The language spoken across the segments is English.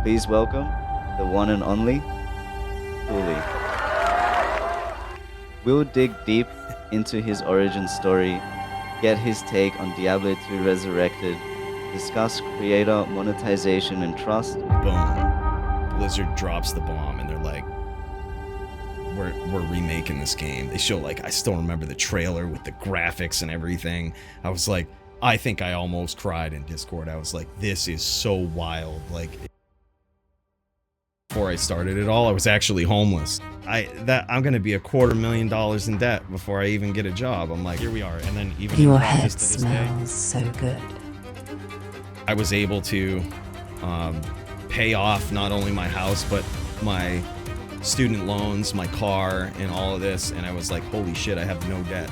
Please welcome the one and only Coooley. We'll dig deep into his origin story, get his take on Diablo 2 Resurrected, discuss creator monetization and trust. Boom. Blizzard drops the bomb and they're like, we're remaking this game. They show, like, I still remember the trailer with the graphics and everything. I was like, I think I almost cried in Discord. I was like, this is so wild. Like, before I started it all, I was actually homeless. I'm gonna be $250,000 in debt before I even get a job. I'm like, here we are. And then even your head smells so good. I was able to pay off not only my house but my student loans, my car, and all of this, and I was like, holy shit, I have no debt.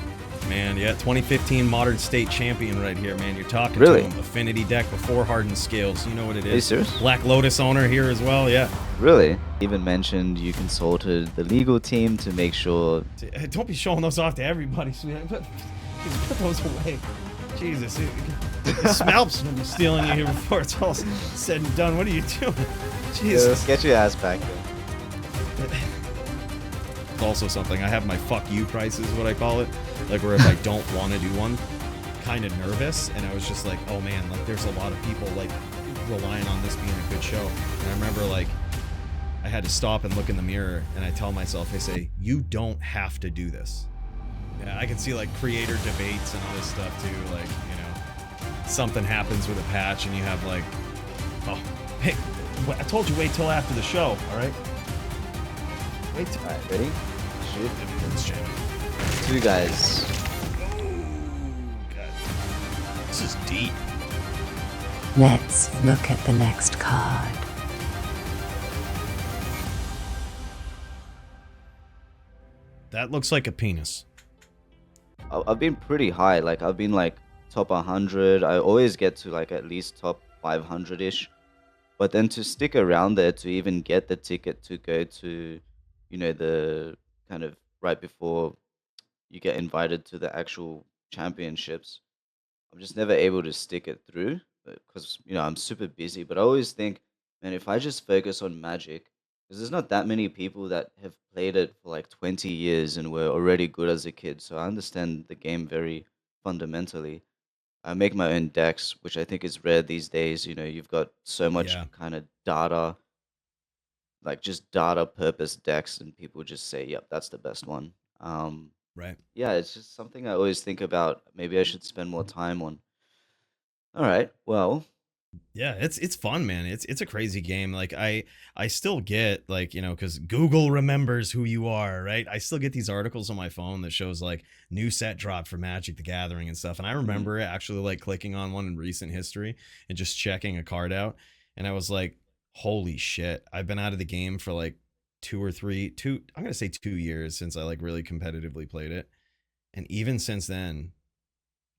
Man, yeah, 2015 Modern State Champion right here, man. You're talking Really? to him. Affinity deck before Hardened Scales. You know what it is. Are you serious? Black Lotus owner here as well, yeah. Really? Even mentioned you consulted the legal team to make sure. Don't be showing those off to everybody, sweetheart. Put those away. Jesus, the Smalps will be stealing you here before it's all said and done. What are you doing? Jesus. Get your ass back there. Also something, I have my fuck you prices, what I call it, like where if I don't want to do one, kind of nervous, and I was just like, oh man, like there's a lot of people like relying on this being a good show. And I remember like I had to stop and look in the mirror and I tell myself, I say, you don't have to do this. Yeah, I can see like creator debates and all this stuff too, like, you know, something happens with a patch and you have like, oh, hey, I told you wait till after the show, all right? Wait till. All right, ready? Shoot. Two guys. God. This is deep. Let's look at the next card. That looks like a penis. I've been pretty high. Like I've been like top 100. I always get to like at least top 500-ish. But then to stick around there to even get the ticket to go to, you know, the kind of right before you get invited to the actual championships, I'm just never able to stick it through because, you know, I'm super busy. But I always think, man, if I just focus on Magic, because there's not that many people that have played it for like 20 years and were already good as a kid. So I understand the game very fundamentally. I make my own decks, which I think is rare these days. You know, you've got so much Yeah. kind of data, like just data purpose decks, and people just say, yep, that's the best one. Right. Yeah, it's just something I always think about. Maybe I should spend more time on. All right, well, Yeah, it's fun, man. It's a crazy game. Like I still get like, you know, because Google remembers who you are, right? I still get these articles on my phone that shows like new set drop for Magic the Gathering and stuff. And I mhm. remember actually like clicking on one in recent history and just checking a card out. And I was like, holy shit. I've been out of the game for like I'm gonna say 2 years since I like really competitively played it. And even since then,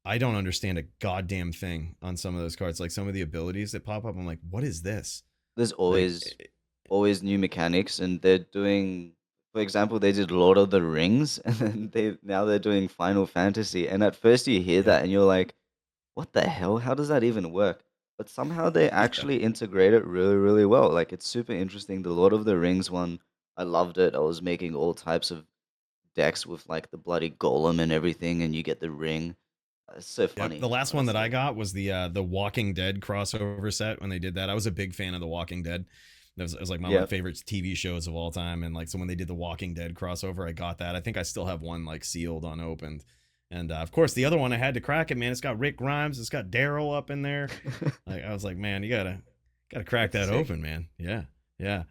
I don't understand a goddamn thing on some of those cards. Like some of the abilities that pop up, I'm like, what is this? There's Like, always new mechanics, and they're doing, for example, they did Lord of the Rings, and then they're doing Final Fantasy. And at first you hear yeah, that, and you're like, what the hell? How does that even work? But somehow they yeah, actually integrate it really, really well. Like it's super interesting. The Lord of the Rings one, I loved it. I was making all types of decks with like the bloody golem and everything, and you get the ring. It's so yeah. funny, The last one that I honestly. got was the Walking Dead crossover set when they did that. I was a big fan of The Walking Dead. It was like one of my Yep. favorite TV shows of all time. And like, so when they did the Walking Dead crossover, I got that. I think I still have one like sealed, unopened. And of course, the other one I had to crack it, man. It's got Rick Grimes. It's got Daryl up in there. Like I was like, man, you gotta crack That's that sick. open, man. Yeah, yeah,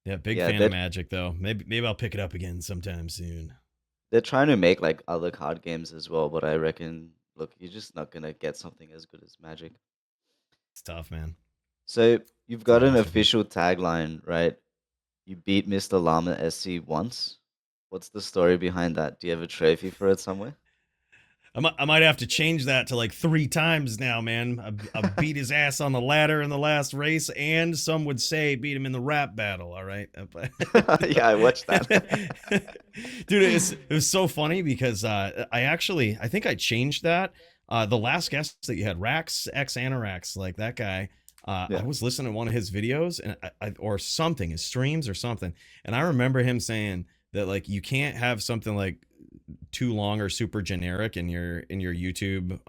yeah. Big Yeah, fan of Magic though. Maybe I'll pick it up again sometime soon. they're trying to make like other card games as well, but I reckon, look, you're just not gonna get something as good as Magic. It's tough, man. So you've It's a got an little tricky. official tagline, right? You beat MrLlamaSC once. What's the story behind that? Do you have a trophy for it somewhere? I might have to change that to like 3 times now, man. I beat his ass on the ladder in the last race, and some would say beat him in the rap battle. All right, Yeah, I watched that. dude, it was so funny because I think I changed that. The last guest that you had, Raxxanterax, like that guy. Yeah. I was listening to one of his videos and or something, his streams or something, and I remember him saying that like you can't have something like too long or super generic in your YouTube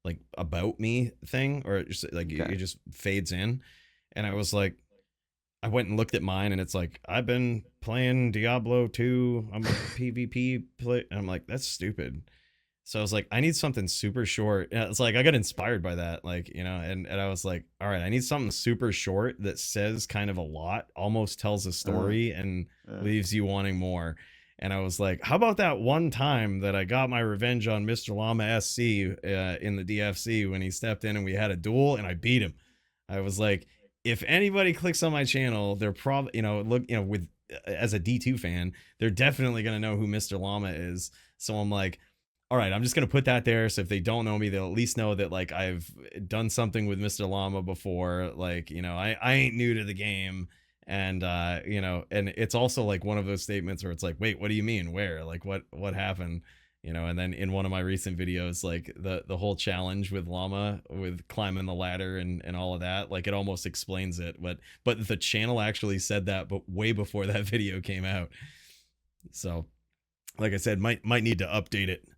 like about me thing, or just like Okay. it just fades in. And I was like, I went and looked at mine and it's like, I've been playing Diablo 2. I'm a PvP play. And I'm like, that's stupid. So I was like, I need something super short. And it's like I got inspired by that, like, you know, and I was like, all right, I need something super short that says kind of a lot, almost tells a story and Yeah. leaves you wanting more. And I was like, how about that one time that I got my revenge on MrLlamaSC in the DFC when he stepped in and we had a duel and I beat him. I was like, if anybody clicks on my channel, they're probably, you know, look, you know, with as a D2 fan, they're definitely gonna know who Mr. Llama is. So I'm like, all right, I'm just gonna put that there. So if they don't know me, they'll at least know that like I've done something with Mr. Llama before. Like, you know, I ain't new to the game. And you know, and it's also like one of those statements where it's like, wait, what do you mean? Where? Like what happened? You know, and then in one of my recent videos, like the whole challenge with Llama with climbing the ladder and all of that, like it almost explains it. But the channel actually said that, but way before that video came out. So, like I said, might need to update it.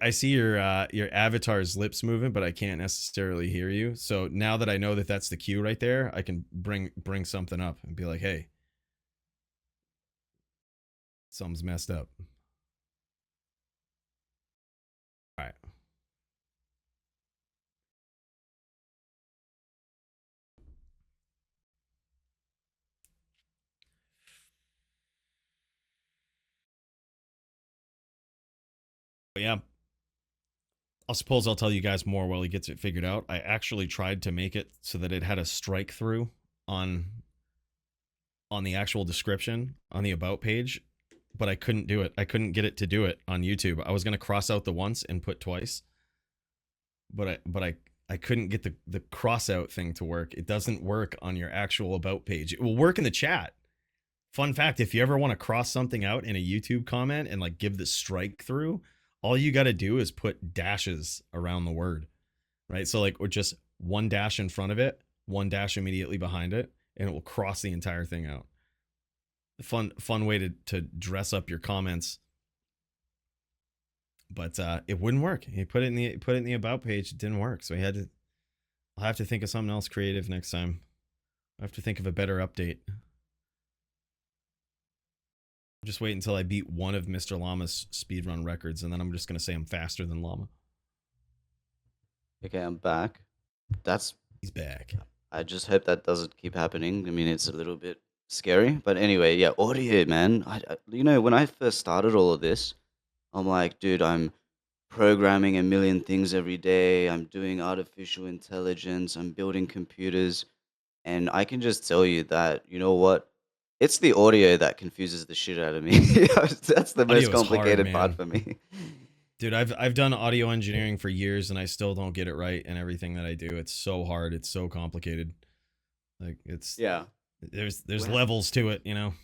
I see your avatar's lips moving, but I can't necessarily hear you. So now that I know that that's the cue right there, I can bring something up and be like, hey, something's messed up. All right. But yeah, I suppose I'll tell you guys more while he gets it figured out. I actually tried to make it so that it had a strike through on the actual description on the about page, but I couldn't do it. I couldn't get it to do it on YouTube. I was gonna cross out the once and put twice, but I couldn't get the cross out thing to work. It doesn't work on your actual about page. It will work in the chat. Fun fact, if you ever want to cross something out in a YouTube comment and like give the strike through, all you got to do is put dashes around the word, right? So like, or just one dash in front of it, one dash immediately behind it, and it will cross the entire thing out. Fun way to dress up your comments. But it wouldn't work. He put it in the about page. It didn't work. So I'll have to think of something else creative next time. I have to think of a better update. Just wait until I beat one of Mr. Llama's speedrun records, and then I'm just going to say I'm faster than Llama. Okay, I'm back. He's back. I just hope that doesn't keep happening. I mean, it's a little bit scary, but anyway, yeah, audio, man. You know, when I first started all of this, I'm like, dude, I'm programming a million things every day. I'm doing artificial intelligence. I'm building computers. And I can just tell you that, you know what? It's the audio that confuses the shit out of me. That's the most Audio is hard, complicated part man. for me. Dude, I've done audio engineering for years and I still don't get it right in everything that I do. It's so hard. It's so complicated. Like Yeah. there's Well, levels to it, you know.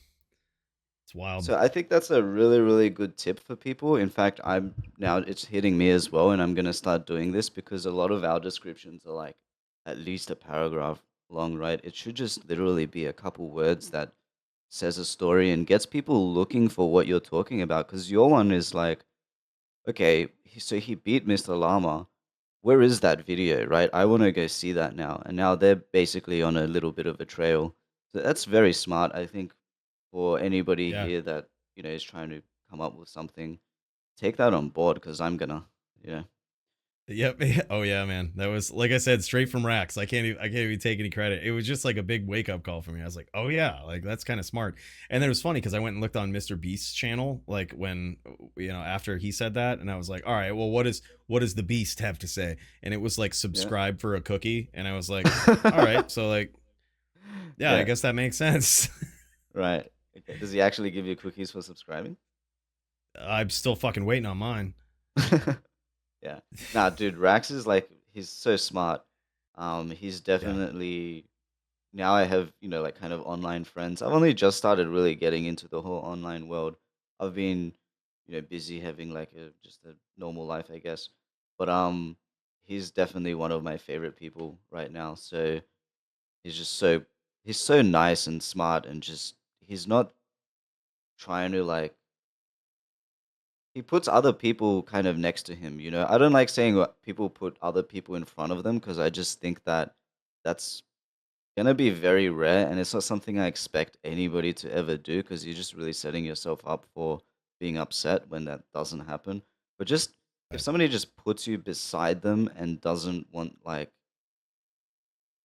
It's wild. so I think that's a really, really good tip for people. In fact, I'm now it's hitting me as well, and I'm gonna start doing this because a lot of our descriptions are like at least a paragraph long, right? It should just literally be a couple words that says a story and gets people looking for what you're talking about. Because your one is like, okay, so he beat Mr. Llama. Where is that video, right? I want to go see that now. And now they're basically on a little bit of a trail. So that's very smart, I think, for anybody Yeah. here that, is trying to come up with something. Take that on board because I'm gonna, yeah. Yep. Oh yeah, man. That was, like I said, straight from Rax. I can't even take any credit. It was just like a big wake up call for me. I was like, oh yeah, like that's kind of smart. And then it was funny because I went and looked on Mr. Beast's channel, like when, after he said that, and I was like, all right, well, what does the Beast have to say? And it was like Yeah. subscribe for a cookie, and I was like, all right, so like, yeah, I guess that makes sense. Right. Okay. Does he actually give you cookies for subscribing? I'm still fucking waiting on mine. Yeah. Nah, dude, Rax is like he's so smart. He's Yeah. definitely now I have, like kind of online friends. I've only just started really getting into the whole online world. I've been, busy having like a just a normal life, I guess. But he's definitely one of my favorite people right now. So he's just he's so nice and smart, and just he's not trying to like he puts other people kind of next to him. I don't like saying what people put other people in front of them, because I just think that that's gonna be very rare, and it's not something I expect anybody to ever do, because you're just really setting yourself up for being upset when that doesn't happen. But just if Right. somebody just puts you beside them and doesn't want like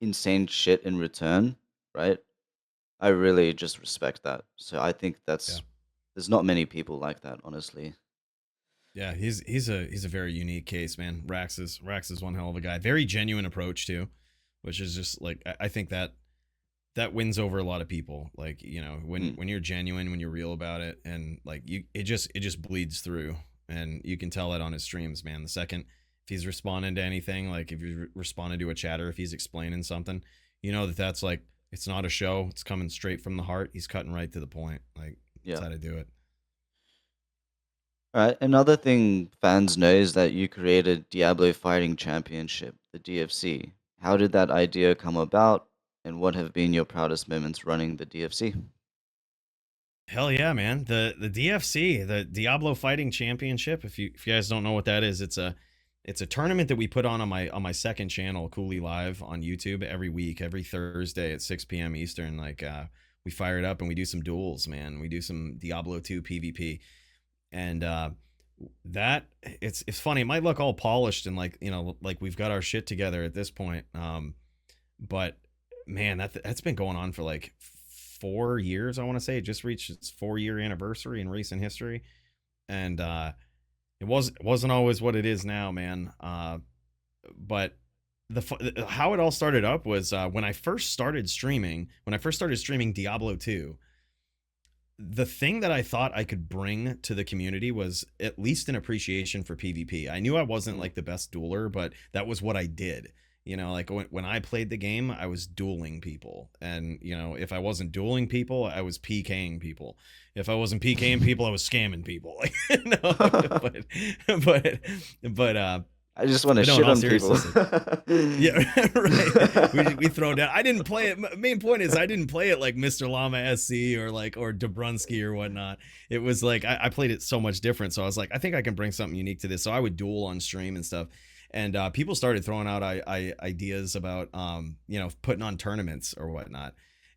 insane shit in return, right? I really just respect that. So I think Yeah. there's not many people like that, honestly. Yeah, he's a very unique case, man. Rax is one hell of a guy. Very genuine approach too, which is just like I think that wins over a lot of people. Like, Mm, when you're genuine, when you're real about it, and like it just bleeds through, and you can tell that on his streams, man. The second if he's responding to anything, like if he's responding to a chatter, if he's explaining something, that's like it's not a show. It's coming straight from the heart. He's cutting right to the point. Like that's yeah. how to do it. All right. Another thing fans know is that you created Diablo Fighting Championship, the DFC. How did that idea come about, and what have been your proudest moments running the DFC? Hell yeah, man. The DFC, the Diablo Fighting Championship, if you guys don't know what that is, it's a tournament that we put on my second channel, Coooley Live on YouTube every week, every Thursday at 6 p.m. Eastern. Like we fire it up and we do some duels, man. We do some Diablo II PvP. And that it's funny. It might look all polished and like, like we've got our shit together at this point. But man, that's been going on for like 4 years. I want to say it just reached its 4 year anniversary in recent history, and it wasn't always what it is now, man. But how it all started up was when I first started streaming. When I first started streaming Diablo 2, the thing that I thought I could bring to the community was at least an appreciation for PvP. I knew I wasn't Mm, like the best dueler, but that was what I did. Like when I played the game, I was dueling people. And, if I wasn't dueling people, I was PKing people. If I wasn't PKing people, I was scamming people. No, but, but, uh, I just want to but no, in shit all on people. seriousness, like, yeah, right. We throw down. I didn't play it. Main point is I didn't play it like MrLlamaSC or Dobrunsky or whatnot. It was like I played it so much different. So I was like, I think I can bring something unique to this. So I would duel on stream and stuff. And people started throwing out ideas about putting on tournaments or whatnot.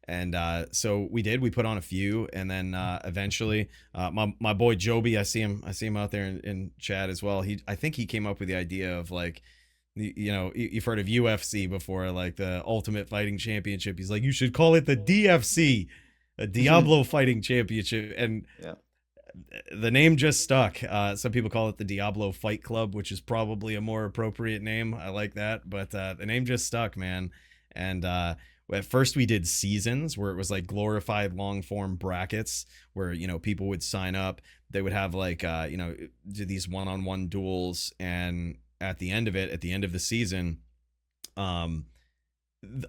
And so we did. We put on a few, and then eventually, my boy Joby, I see him out there in chat as well. I think he came up with the idea of like, you've heard of UFC before, like the Ultimate Fighting Championship. He's like, you should call it the DFC, a Diablo Fighting Championship, and Yeah. the name just stuck. Some people call it the Diablo Fight Club, which is probably a more appropriate name. I like that, but the name just stuck, man. And at first we did seasons where it was like glorified long form brackets where people would sign up. They would have like do these one-on-one duels, and at the end of it, at the end of the season, um,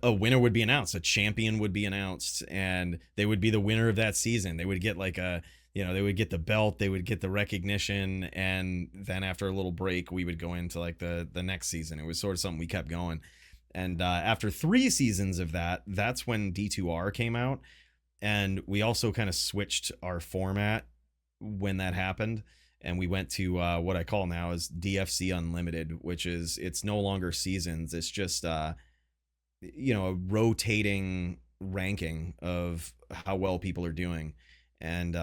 a winner would be announced, a champion would be announced, and they would be the winner of that season. They would get like they would get the belt, they would get the recognition, and then after a little break, we would go into like the next season. It was sort of something we kept going. And after 3 seasons of that, that's when D2R came out, and we also kind of switched our format when that happened. And we went to what I call now is DFC Unlimited, which is it's no longer seasons. It's just a rotating ranking of how well people are doing. And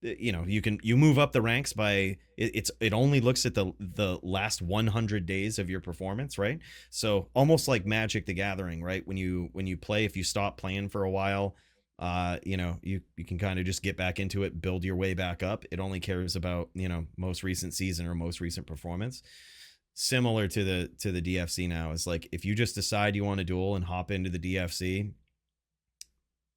you move up the ranks by it only looks at the last 100 days of your performance, right? So almost like Magic the Gathering, right? When you play, if you stop playing for a while, you can kind of just get back into it, build your way back up. It only cares about most recent season or most recent performance. Similar to the DFC now is like if you just decide you want to duel and hop into the DFC,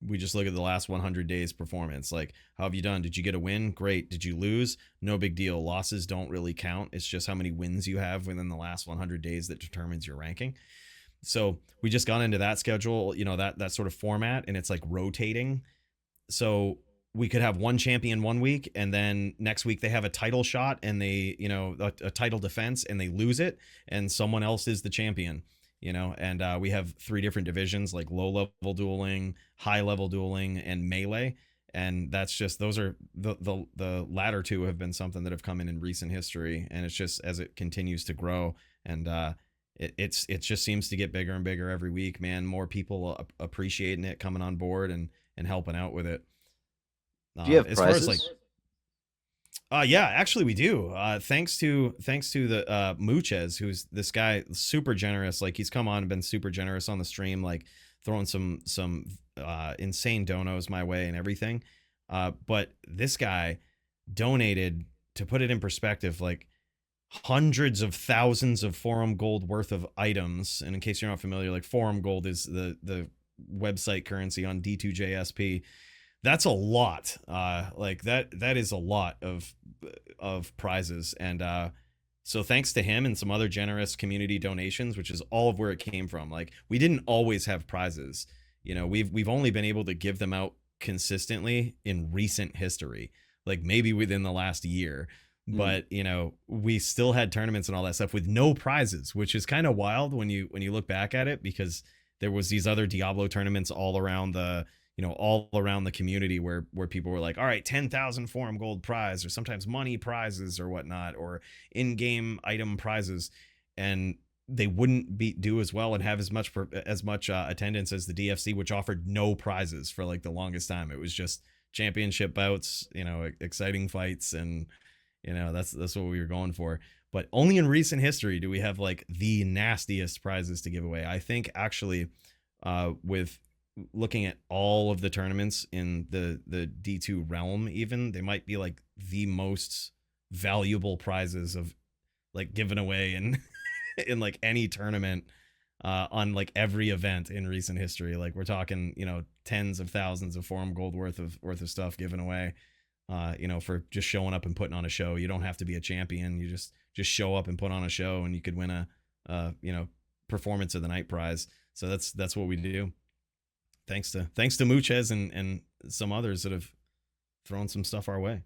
we just look at the last 100 days performance. Like, how have you done? Did you get a win? Great. Did you lose? No big deal. Losses don't really count. It's just how many wins you have within the last 100 days that determines your ranking. So we just got into that schedule, that sort of format, and it's like rotating. So we could have one champion one week, and then next week they have a title shot and they, a title defense, and they lose it, and someone else is the champion. And we have 3 different divisions, like low level dueling, high level dueling, and melee. And that's just, those are the latter 2 have been something that have come in recent history, and it's just as it continues to grow, and it just seems to get bigger and bigger every week, man. More people appreciating it, coming on board and helping out with it. Do you have As prizes? far as like, yeah, actually we do. Thanks to the Muchez, who's this guy, super generous. Like, he's come on and been super generous on the stream, like throwing some insane donos my way and everything. But this guy donated, to put it in perspective, like hundreds of thousands of forum gold worth of items. And in case you're not familiar, like, forum gold is the website currency on D2JSP. That's a lot. Like that is a lot of prizes. And so thanks to him and some other generous community donations, which is all of where it came from. Like, we didn't always have prizes. We've only been able to give them out consistently in recent history, like maybe within the last year. But we still had tournaments and all that stuff with no prizes, which is kind of wild when you look back at it, because there was these other Diablo tournaments all around the community where people were like, all right, 10,000 forum gold prize, or sometimes money prizes or whatnot, or in-game item prizes, and they wouldn't do as well and have as much attendance as the DFC, which offered no prizes for like the longest time. It was just championship bouts, exciting fights, and that's what we were going for. But only in recent history do we have like the nastiest prizes to give away. I think actually, with looking at all of the tournaments in the D2 realm, even, they might be like the most valuable prizes of like given away in in like any tournament on like every event in recent history. Like, we're talking tens of thousands of forum gold worth of stuff given away for just showing up and putting on a show. You don't have to be a champion. You just show up and put on a show, and you could win a performance of the night prize. So that's what we do. Thanks to Muchez and some others that have thrown some stuff our way.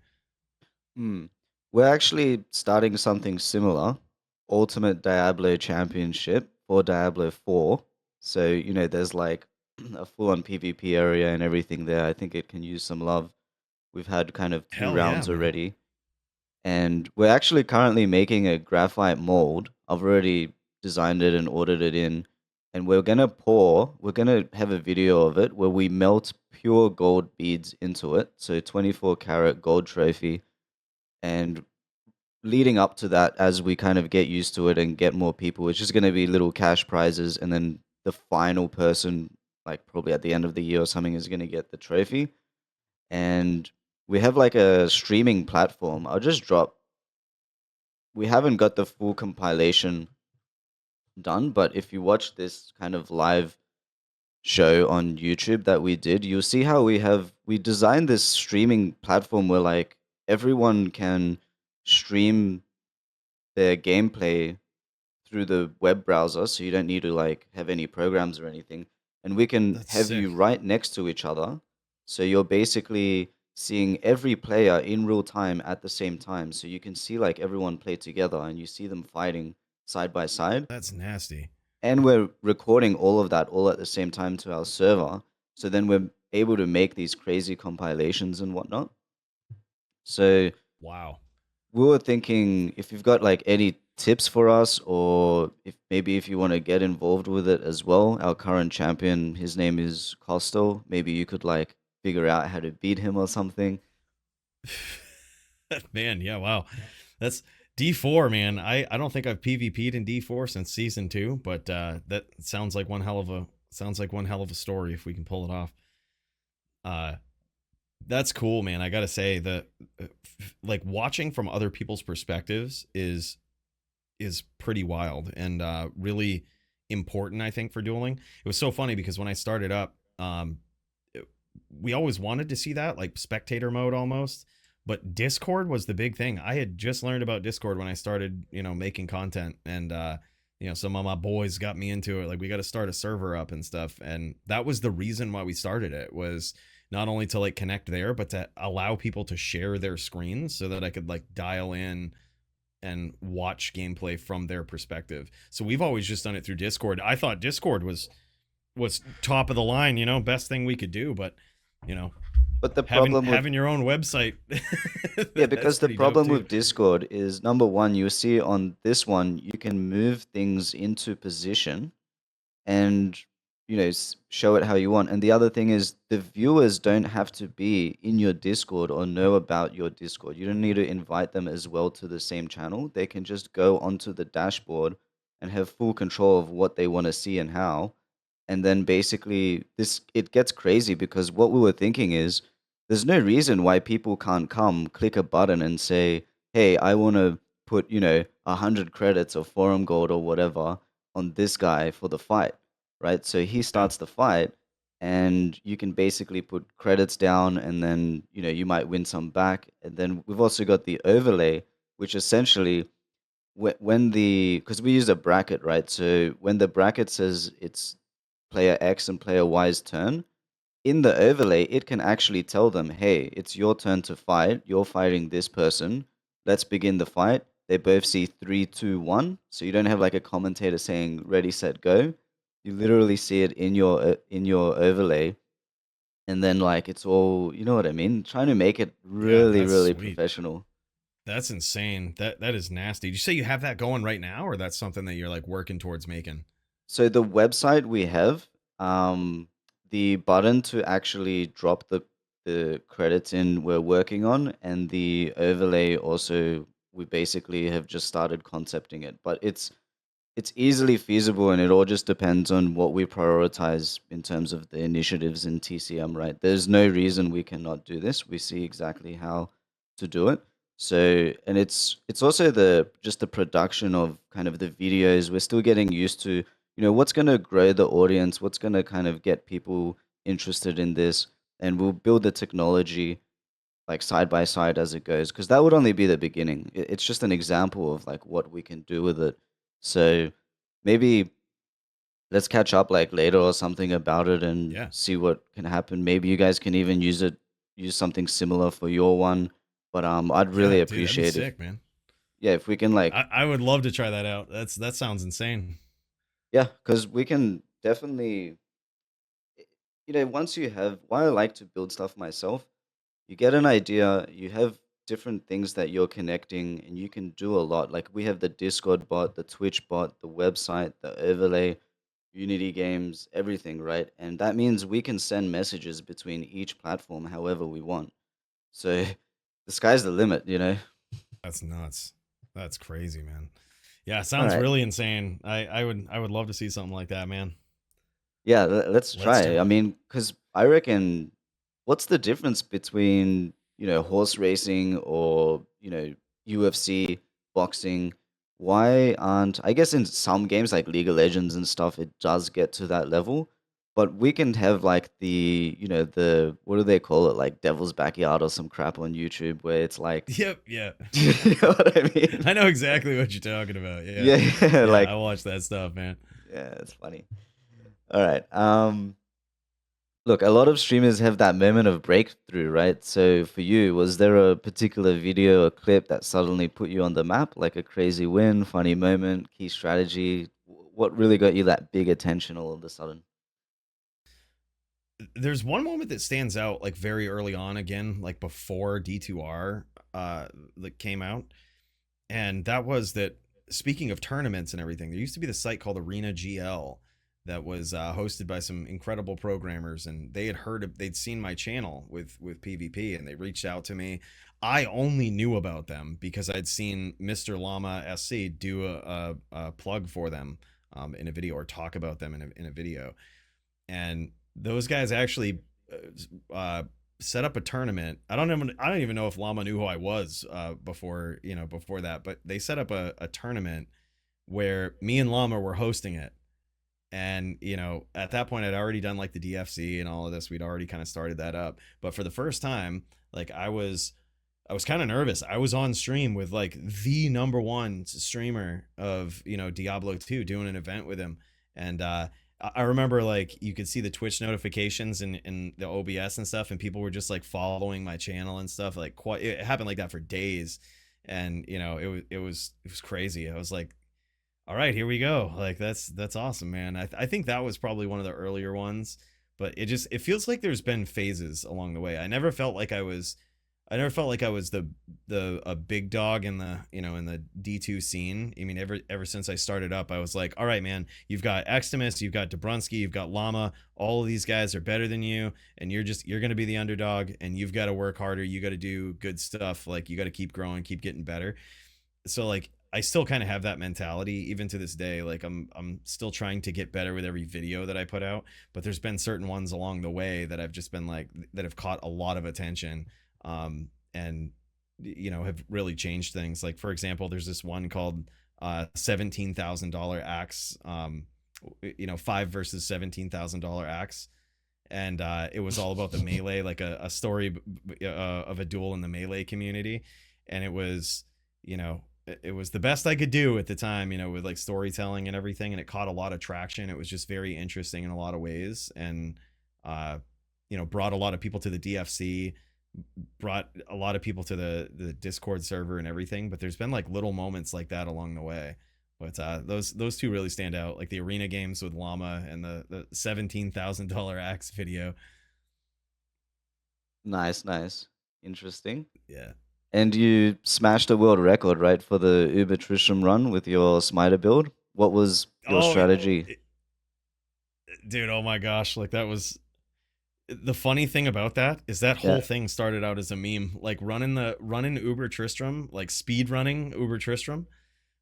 We're actually starting something similar, Ultimate Diablo Championship for Diablo 4. So, there's like a full-on PvP area and everything there. I think it can use some love. We've had kind of 2 rounds already. And we're actually currently making a graphite mold. I've already designed it and ordered it in. And we're going to have a video of it where we melt pure gold beads into it. So 24 karat gold trophy. And leading up to that, as we kind of get used to it and get more people, it's just going to be little cash prizes. And then the final person, like probably at the end of the year or something, is going to get the trophy. And we have like a streaming platform. We haven't got the full compilation done, but if you watch this kind of live show on YouTube that we did, you'll see how we designed this streaming platform where like everyone can stream their gameplay through the web browser, so you don't need to like have any programs or anything, and we can have you right next to each other, so you're basically seeing every player in real time at the same time, so you can see like everyone play together and you see them fighting side by side. That's nasty. And we're recording all of that all at the same time to our server. So then we're able to make these crazy compilations and whatnot. So wow. We were thinking if you've got like any tips for us, or if you want to get involved with it as well. Our current champion, his name is Costo. Maybe you could like figure out how to beat him or something. Man, yeah, wow. That's D4, man. I don't think I've PvP'd in D4 since season 2, but that sounds like one hell of a story if we can pull it off. That's cool, man. I gotta say that like watching from other people's perspectives is pretty wild and really important, I think, for dueling. It was so funny because when I started up, we always wanted to see that like spectator mode almost. But Discord was the big thing. I had just learned about Discord when I started, making content, and some of my boys got me into it. Like, we got to start a server up and stuff, and that was the reason why we started it. Was not only to like connect there, but to allow people to share their screens so that I could like dial in and watch gameplay from their perspective. So we've always just done it through Discord. I thought Discord was top of the line, you know, best thing we could do, but you know, But the having problem with having your own website, yeah, that's because the pretty dope problem too. with Discord is number one, you see on this one you can move things into position and show it how you want. And the other thing is the viewers don't have to be in your Discord or know about your Discord. You don't need to invite them as well to the same channel. They can just go onto the dashboard and have full control of what they want to see and how. And then basically this it gets crazy because what we were thinking is there's no reason why people can't come click a button and say, hey, I want to put 100 credits or forum gold or whatever on this guy for the fight, right? So he Yeah. starts the fight, and you can basically put credits down, and then you might win some back. And then we've also got the overlay, which essentially when the because we use a bracket, right? So when the bracket says it's player X and player Y's turn, in the overlay, it can actually tell them, hey, it's your turn to fight. You're fighting this person. Let's begin the fight. They both see three, two, one. So you don't have like a commentator saying ready, set, go. You literally see it in your overlay. And then like it's all, you know what I mean? Trying to make it Yeah, really, that's really sweet. professional. That's insane. That is nasty. Did you say you have that going right now, or that's something that you're like working towards making? So the website we have, um, the button to actually drop the credits in we're working on, and the overlay also we basically have just started concepting it. But it's easily feasible, and it all just depends on what we prioritize in terms of the initiatives in TCM, right? There's no reason we cannot do this. We see exactly how to do it. So, and it's also the just the production of kind of the videos. We're still getting used to, what's going to grow the audience, what's going to kind of get people interested in this, and we'll build the technology like side by side as it goes, because that would only be the beginning. It's just an example of like what we can do with it. So maybe let's catch up like later or something about it and Yeah. see what can happen. Maybe you guys can even use something similar for your one. But I'd Yeah, really dude, that'd be appreciate if sick, man. yeah, if we can like I would love to try that out. That sounds insane. yeah, because we can definitely once you have why I like to build stuff myself, you get an idea, you have different things that you're connecting, and you can do a lot. Like we have the Discord bot, the Twitch bot, the website, the overlay, Unity games, everything, right? And that means we can send messages between each platform however we want. So the sky's the limit. That's nuts. That's crazy, man. Yeah, All sounds right. really insane. I would love to see something like that, man. Yeah, let's Let's try. do I it. mean, because I reckon what's the difference between, horse racing or, UFC, boxing? Why aren't, I guess in some games like League of Legends and stuff, it does get to that level, but we can have like what do they call it? Like Devil's Backyard or some crap on YouTube where it's like, Yep, yeah. you know what I mean? I know exactly what you're talking about. Yeah. Yeah, yeah, Yeah, I like, watch that stuff, man. yeah, it's funny. All right. Look, a lot of streamers have that moment of breakthrough, right? So for you, was there a particular video or clip that suddenly put you on the map, like a crazy win, funny moment, key strategy? What really got you that big attention all of a sudden? There's one moment that stands out like very early on again, like before D2R that came out. And that was that, speaking of tournaments and everything, there used to be the site called Arena GL that was hosted by some incredible programmers, and they'd seen my channel with PvP, and they reached out to me. I only knew about them because I'd seen MrLlamaSC do a plug for them in a video, or talk about them in a video. And those guys actually uh, set up a tournament. I don't even know if Llama knew who I was before that, but they set up a tournament where me and Llama were hosting it. And at that point I'd already done like the DFC and all of this. We'd already kind of started that up. But for the first time, like I was kind of nervous. I was on stream with like the number one streamer of Diablo 2, doing an event with him. And I remember like you could see the Twitch notifications in the OBS and stuff, and people were just like following my channel and stuff. Like quite, it happened like that for days, and you know it was crazy. I was like, all right, here we go. Like that's awesome, man. I think that was probably one of the earlier ones, but it feels like there's been phases along the way. I never felt like I was the a big dog in the in the D2 scene. I mean, ever since I started up, I was like, all right, man, you've got Extimus, you've got Dabrunski, you've got Llama. All of these guys are better than you, and you're gonna be the underdog, and you've got to work harder. You got to do good stuff. Like you got to keep growing, keep getting better. So like I still kind of have that mentality even to this day. Like I'm still trying to get better with every video that I put out, but there's been certain ones along the way that I've just been like that have caught a lot of attention, and have really changed things. Like for example, there's this one called $17,000 axe, 5 versus $17,000 axe, and it was all about the melee, like a story of a duel in the melee community, and it was the best I could do at the time, with like storytelling and everything, and it caught a lot of traction. It was just very interesting in a lot of ways, and brought a lot of people to the DFC, brought a lot of people to the Discord server and everything. But there's been like little moments like that along the way. But those two really stand out, like the arena games with Llama and the $17,000 axe video. Nice, nice. Interesting. Yeah. And you smashed a world record, right, for the Uber Tristram run with your Smiter build. What was your Oh, strategy? dude, oh my gosh, like that was the funny thing about that is that Yeah. whole thing started out as a meme. Like running Uber Tristram, like speed running Uber Tristram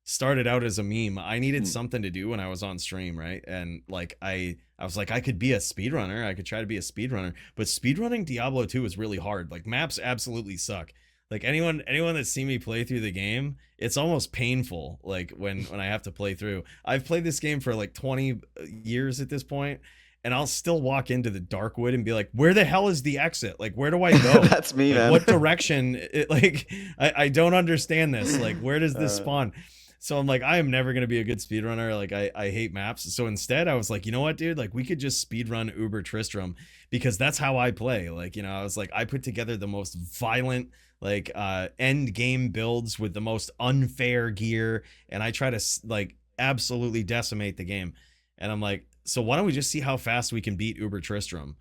started out as a meme. I needed Hmm. something to do when I was on stream, right? And like I was like, I could be a speedrunner. I could try to be a speedrunner, but speedrunning Diablo 2 is really hard. Like maps absolutely suck. Like anyone that's seen me play through the game, it's almost painful. Like when I have to play through. I've played this game for like 20 years at this point, and I'll still walk into the Darkwood and be like, where the hell is the exit? Like, where do I go? That's me, Like, man. what direction? Like, I don't understand this. Like, where does this spawn? So I'm like, I am never gonna be a good speedrunner. Like I hate maps. So instead, I was like, you know what, dude? Like we could just speedrun Uber Tristram because that's how I play. Like, I was like, I put together the most violent like end game builds with the most unfair gear, and I try to like absolutely decimate the game. And I'm like, so why don't we just see how fast we can beat Uber Tristram?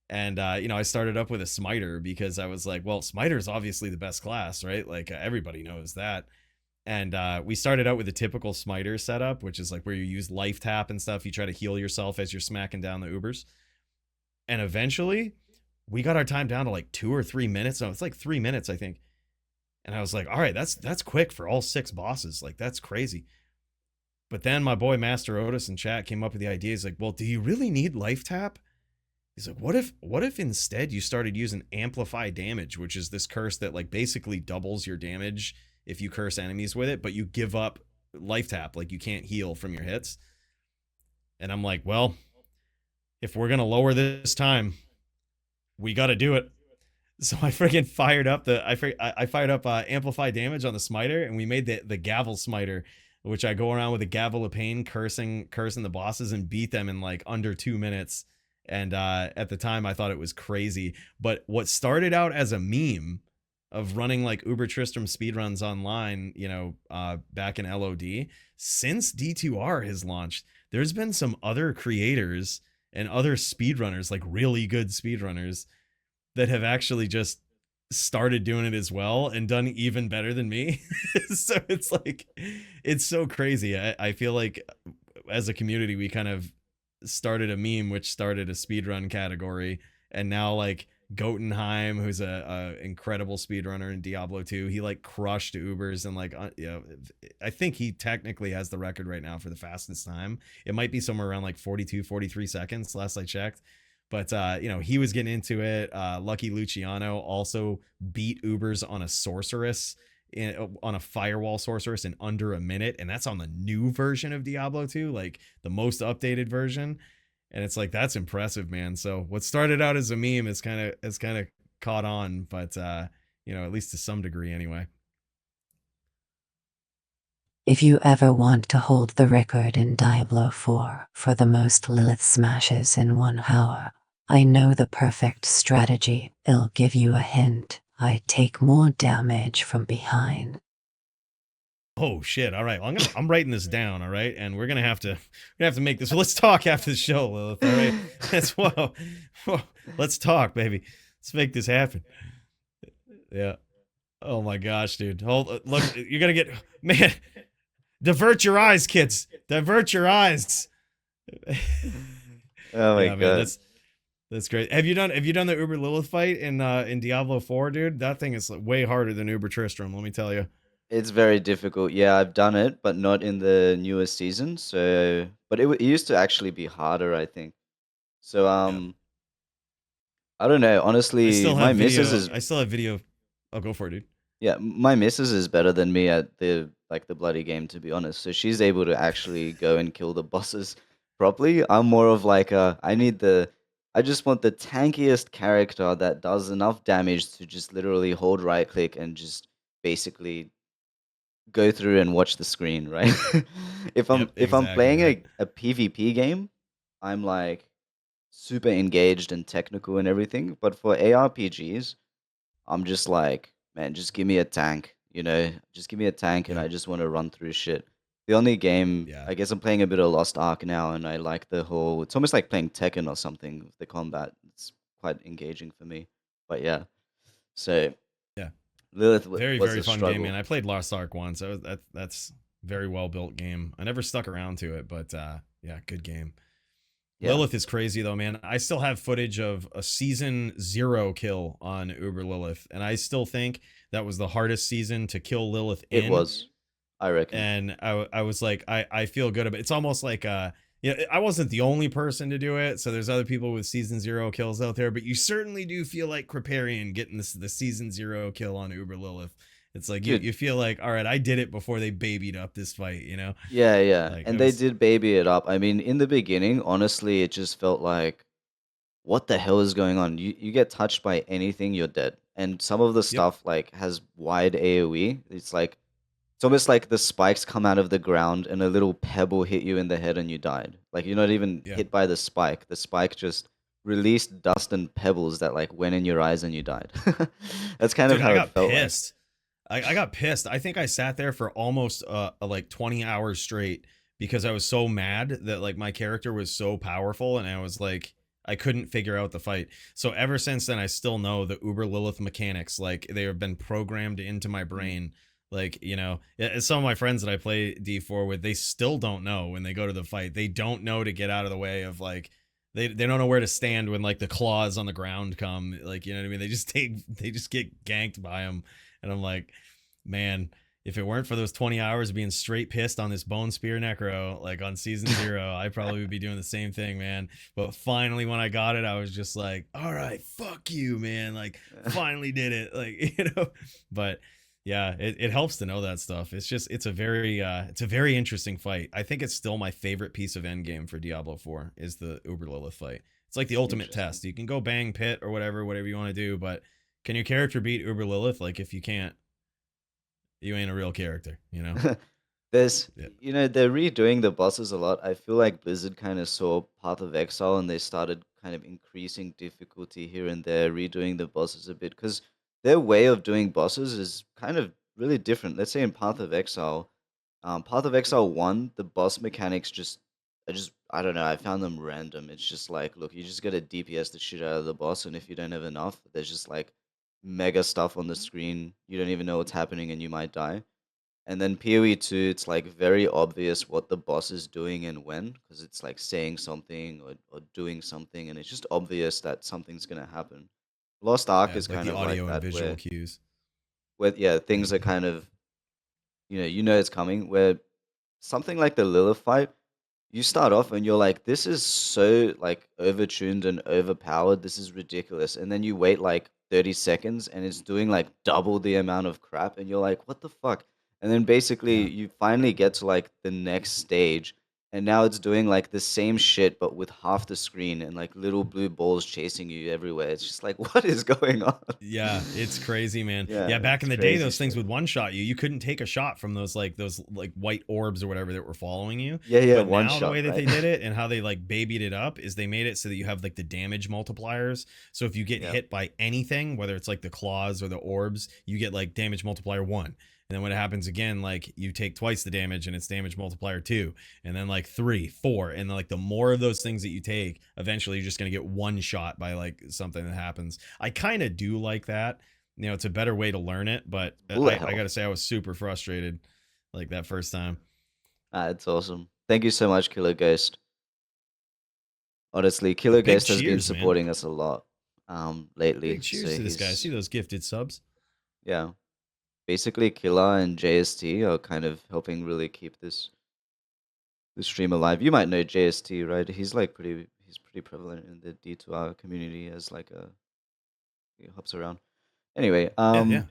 And I started up with a smiter because I was like, well, smiter is obviously the best class, right? Like everybody knows that. And we started out with a typical smiter setup, which is like where you use life tap and stuff. You try to heal yourself as you're smacking down the Ubers. And eventually, we got our time down to like 2 or 3 minutes. No, it's like 3 minutes, I think. And I was like, all right, that's quick for all 6 bosses. Like that's crazy. But then my boy Master Otis in chat came up with the idea. He's like, well, do you really need life tap? He's like, what if instead you started using amplify damage, which is this curse that like basically doubles your damage if you curse enemies with it, but you give up life tap, like you can't heal from your hits. And I'm like, well, if we're gonna lower this time, we got to do it. So I freaking fired up I fired up amplify damage on the smiter, and we made the gavel smiter, which I go around with a gavel of pain, cursing the bosses and beat them in like under 2 minutes. And at the time, I thought it was crazy. But what started out as a meme of running like Uber Tristram speedruns online, back in LOD, since D2R has launched, there's been some other creators and other speedrunners, like really good speedrunners, that have actually just started doing it as well and done even better than me. So it's like, it's so crazy. I feel like as a community, we kind of started a meme, which started a speedrun category. And now like Gotenheim, who's a incredible speedrunner in Diablo 2, he like crushed Ubers, and like, I think he technically has the record right now for the fastest time. It might be somewhere around like 42, 43 seconds last I checked. But he was getting into it. Lucky Luciano also beat Ubers on a sorceress, on a firewall sorceress in under a minute, and that's on the new version of Diablo 2, like the most updated version. And it's like, that's impressive, man. So what started out as a meme is kind of caught on, but at least to some degree anyway. If you ever want to hold the record in Diablo 4 for the most Lilith smashes in 1 hour, I know the perfect strategy. I'll give you a hint. I take more damage from behind. Oh shit! All right, well, I'm writing this down. All right, and we're gonna have to make this. Let's talk after the show, Lilith. All right, that's whoa. Let's talk, baby. Let's make this happen. Yeah. Oh my gosh, dude. Hold. Look, you're gonna get man. Divert your eyes, kids. Divert your eyes. Oh my Yeah, man. god. That's great. Have you done the Uber Lilith fight in Diablo 4, dude? That thing is way harder than Uber Tristram, let me tell you. It's very difficult. Yeah, I've done it, but not in the newest season. So, but it used to actually be harder, I think. So, Yeah. I don't know. I Honestly, still my have missus video. is I still have video. Oh, go for it, dude. yeah, my missus is better than me at the bloody game, to be honest. So she's able to actually go and kill the bosses properly. I'm more of like I just want the tankiest character that does enough damage to just literally hold right click and just basically go through and watch the screen, right? Yep, If I'm exactly, playing right. a PvP game, I'm like super engaged and technical and everything. But for ARPGs, I'm just like, man, just give me a tank, just give me a tank and Yeah. I just want to run through shit. The only game, Yeah. I guess I'm playing a bit of Lost Ark now and I like the whole, it's almost like playing Tekken or something with the combat. It's quite engaging for me. But yeah, so Yeah. Lilith Very, was very a fun game, struggle. man. I played Lost Ark once. That's very well built game. I never stuck around to it, but yeah, good game. Yeah, Lilith is crazy though, man. I still have footage of a season 0 kill on Uber Lilith, and I still think that was the hardest season to kill Lilith it in. was, I reckon. And I was like, I feel good about it. It's almost like I wasn't the only person to do it, so there's other people with season 0 kills out there, but you certainly do feel like Kripparrian getting the season 0 kill on Uber Lilith. It's like Dude, you feel like, all right, I did it before they babied up this fight, you know? yeah, yeah. Like And it they was did baby it up. I mean, in the beginning, honestly, it just felt like, what the hell is going on? You get touched by anything, you're dead. And some of the yep, stuff like has wide AoE. It's almost like the spikes come out of the ground and a little pebble hit you in the head and you died. Like you're not even yeah. hit by the spike. The spike just released dust and pebbles that like went in your eyes and you died. That's kind of Dude, I how it got felt like. pissed. I got pissed. I think I sat there for almost like 20 hours straight because I was so mad that like my character was so powerful and I was like I couldn't figure out the fight. So ever since then I still know the Uber Lilith mechanics, like they have been programmed into my Mm. brain. Like, some of my friends that I play D4 with, they still don't know when they go to the fight. They don't know to get out of the way of like they don't know where to stand when like the claws on the ground come, like, you know what I mean? They just get ganked by them. And I'm like, man, if it weren't for those 20 hours of being straight pissed on this Bone Spear Necro, like on season 0, I probably would be doing the same thing, man. But finally, when I got it, I was just like, all right, fuck you, man. Like, finally did it. Like, but yeah, it helps to know that stuff. It's a very interesting fight. I think it's still my favorite piece of endgame for Diablo 4 is the Uber Lilith fight. It's like the ultimate Interesting. test. You can go bang pit or whatever you want to do, but can your character beat Uber Lilith? Like, if you can't, you ain't a real character, you know? There's, Yeah. they're redoing the bosses a lot. I feel like Blizzard kind of saw Path of Exile and they started kind of increasing difficulty here and there, redoing the bosses a bit because their way of doing bosses is kind of really different. Let's say in Path of Exile 1, the boss mechanics I don't know, I found them random. It's just like, look, you just gotta DPS the shit out of the boss, and if you don't have enough, there's just like mega stuff on the screen. You don't even know what's happening and you might die. And then PoE 2, it's like very obvious what the boss is doing and when, because it's like saying something or doing something, and it's just obvious that something's gonna happen. Lost Ark Yeah, is like kind the of like audio and that, visual cues. where yeah, Yeah. things are kind of it's coming. Where something like the Lilith fight, you start off and you're like, this is so like overtuned and overpowered. This is ridiculous. And then you wait like 30 seconds and it's doing like double the amount of crap. And you're like, what the fuck? And then basically Yeah. you finally get to like the next stage and now it's doing like the same shit but with half the screen and like little blue balls chasing you everywhere. It's just like, what is going on? Yeah, it's crazy, man. Yeah, Yeah, back it's in the day, crazy those things shit. would one shot you. You couldn't take a shot from those like white orbs or whatever that were following you. Yeah, yeah, But one now the shot, way that right? they did it and how they like babied it up is they made it so that you have like the damage multipliers. So if you get Yeah. hit by anything, whether it's like the claws or the orbs, you get like damage multiplier 1. And then when it happens again, like you take twice the damage and it's damage multiplier 2. And then like 3, 4. And then like the more of those things that you take, eventually you're just going to get one shot by like something that happens. I kind of do like that. You know, it's a better way to learn it, but Bullet I hell. got to say I was super frustrated like that first time. It's awesome. Thank you so much, Killer Ghost. Honestly, A Killer big Ghost has been cheers, man. supporting us a lot lately. Big So cheers to this guy. I see he's, those gifted subs. yeah. Basically, Killer and JST are kind of helping really keep this stream alive. You might know JST, right? He's pretty prevalent in the D2R community as like a he hops around. Anyway, Yeah, yeah.